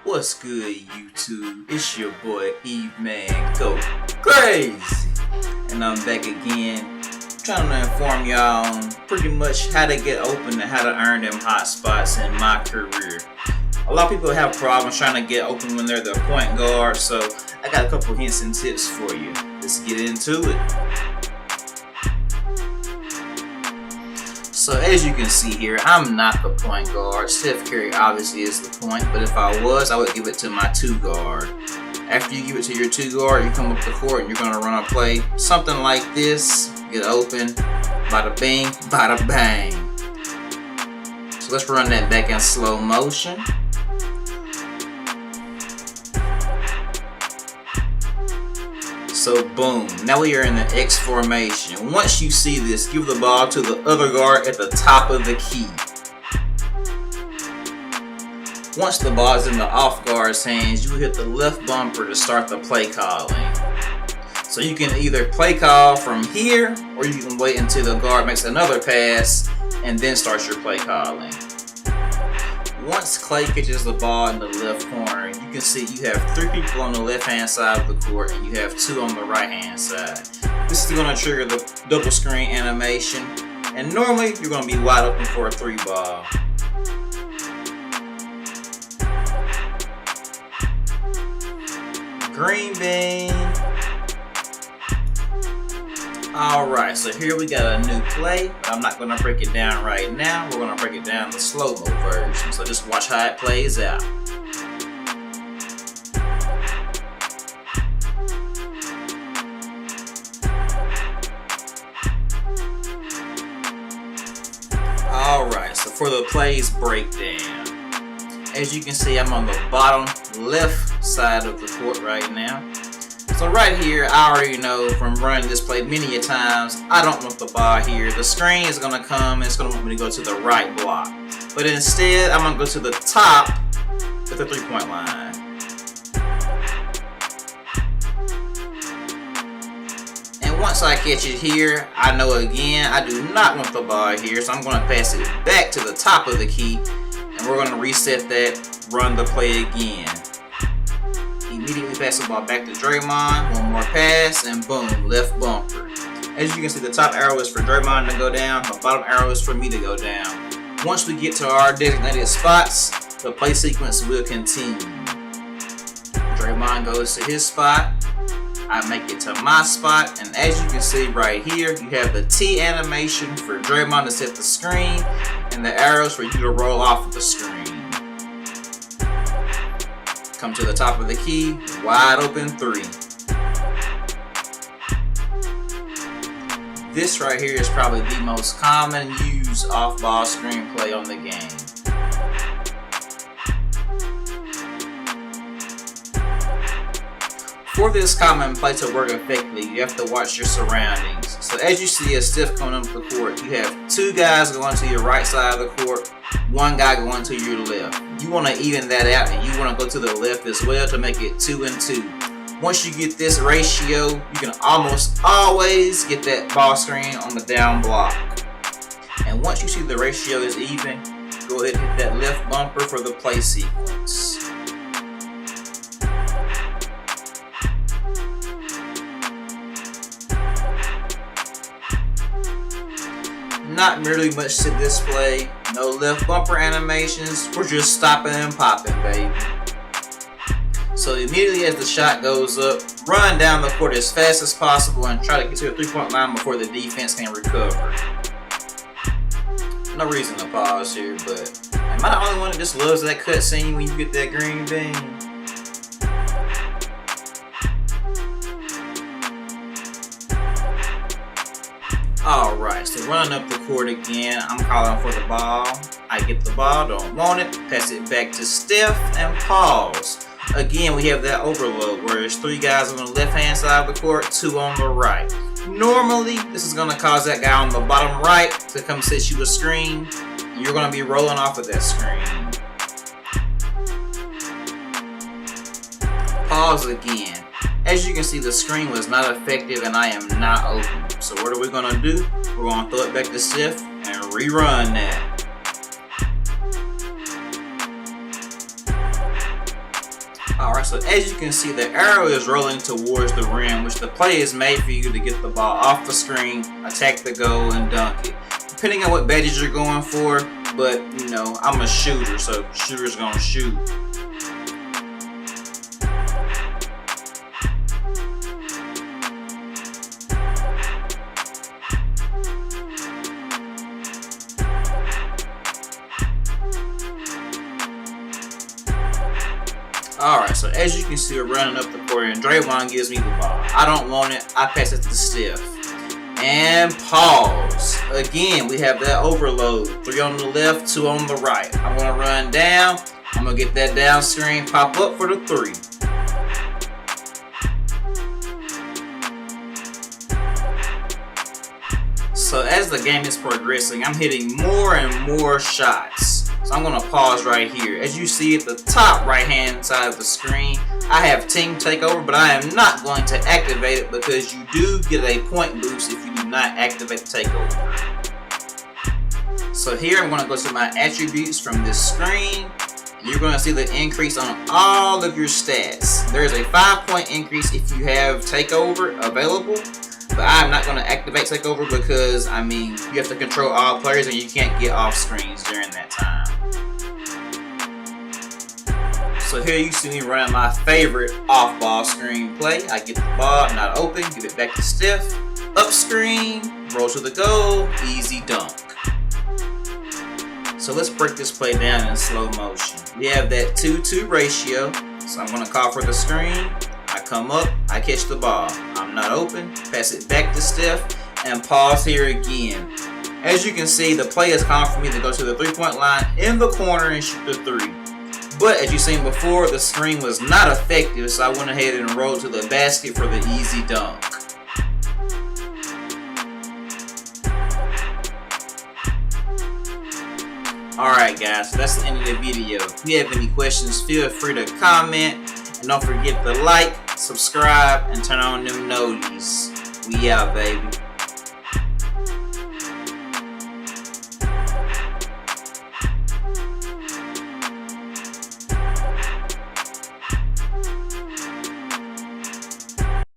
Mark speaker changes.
Speaker 1: What's good, YouTube? It's your boy Eve Man Go Crazy, and I'm back again, trying to inform y'all on pretty much how to get open and how to earn them hot spots in my career. A lot of people have problems trying to get open when they're the point guard, so I got a couple hints and tips for you. Let's get into it. So as you can see here, I'm not the point guard. Steph Curry obviously is the point, but if I was, I would give it to my two guard. After you give it to your two guard, you come up the court and you're gonna run a play, something like this. Get open, bada bing, bada bang. So let's run that back in slow motion. So boom, now we are in the X formation. Once you see this, give the ball to the other guard at the top of the key. Once the ball is in the off guard's hands, you hit the left bumper to start the play calling. So you can either play call from here, or you can wait until the guard makes another pass and then start your play calling. Once Clay catches the ball in the left corner, you can see you have 3 people on the left-hand side of the court and you have 2 on the right-hand side. This is going to trigger the double screen animation, and normally you're going to be wide open for a 3 ball. Green bean. Alright, so here we got a new play, but I'm not going to break it down right now. We're going to break it down the slow-mo version, so just watch how it plays out. Alright, so for the plays breakdown, as you can see, I'm on the bottom left side of the court right now. So right here, I already know from running this play many a times, I don't want the ball here. The screen is going to come and it's going to want me to go to the right block. But instead, I'm going to go to the top at the 3-point line. And once I catch it here, I know again, I do not want the ball here. So I'm going to pass it back to the top of the key. And we're going to reset that, run the play again. Immediately pass the ball back to Draymond, one more pass, and boom, left bumper. As you can see, the top arrow is for Draymond to go down, the bottom arrow is for me to go down. Once we get to our designated spots, the play sequence will continue. Draymond goes to his spot, I make it to my spot, and as you can see right here, you have the T animation for Draymond to set the screen, and the arrows for you to roll off of the screen. Come to the top of the key, wide open 3. This right here is probably the most common used off-ball screenplay on the game. For this common play to work effectively, you have to watch your surroundings. So as you see a Steph coming up the court, you have 2 guys going to your right side of the court, 1 guy going to your left. You want to even that out and you want to go to the left as well to make it 2 and 2. Once you get this ratio, you can almost always get that ball screen on the down block. And once you see the ratio is even, go ahead and hit that left bumper for the play sequence. Not really much to display, no left bumper animations, we're just stopping and popping, baby. So immediately as the shot goes up, run down the court as fast as possible and try to get to the 3-point line before the defense can recover. No reason to pause here, but am I the only one that just loves that cutscene when you get that green bean? Alright, so running up the court again, I'm calling for the ball. I get the ball, don't want it, pass it back to Steph, and pause. Again, we have that overload where there's 3 guys on the left-hand side of the court, 2 on the right. Normally, this is going to cause that guy on the bottom right to come set you a screen. You're going to be rolling off of that screen. pause again. As you can see, the screen was not effective and I am not open. So what are we gonna do? We're gonna throw it back to Sif and rerun that. Alright, so as you can see, the arrow is rolling towards the rim, which the play is made for you to get the ball off the screen, attack the goal, and dunk it. Depending on what badges you're going for, but you know, I'm a shooter, so shooter's gonna shoot. Alright, so as you can see, we're running up the court and Draymond gives me the ball. I don't want it, I pass it to Steph. And pause. Again, we have that overload. 3 on the left, 2 on the right. I'm gonna run down. I'm gonna get that down screen, pop up for the 3. So as the game is progressing, I'm hitting more and more shots. So I'm going to pause right here. As you see at the top right hand side of the screen, I have Team Takeover, but I am not going to activate it because you do get a point boost if you do not activate the Takeover. So here I'm going to go to my attributes from this screen. You're going to see the increase on all of your stats. There is a 5-point increase if you have Takeover available. But I'm not going to activate Takeover because, I mean, you have to control all players and you can't get off screens during that time. So here you see me running my favorite off-ball screen play. I get the ball, not open, give it back to Steph, up screen, roll to the goal, easy dunk. So let's break this play down in slow motion. We have that 2-2 ratio, so I'm going to call for the screen. I come up, I catch the ball. I'm not open, pass it back to Steph, and pause here again. As you can see, the play is calling for me to go to the 3-point line in the corner and shoot the 3. But as you've seen before, the screen was not effective, so I went ahead and rolled to the basket for the easy dunk. Alright guys, so that's the end of the video. If you have any questions, feel free to comment. And don't forget to like, subscribe, and turn on them noties. We out, baby.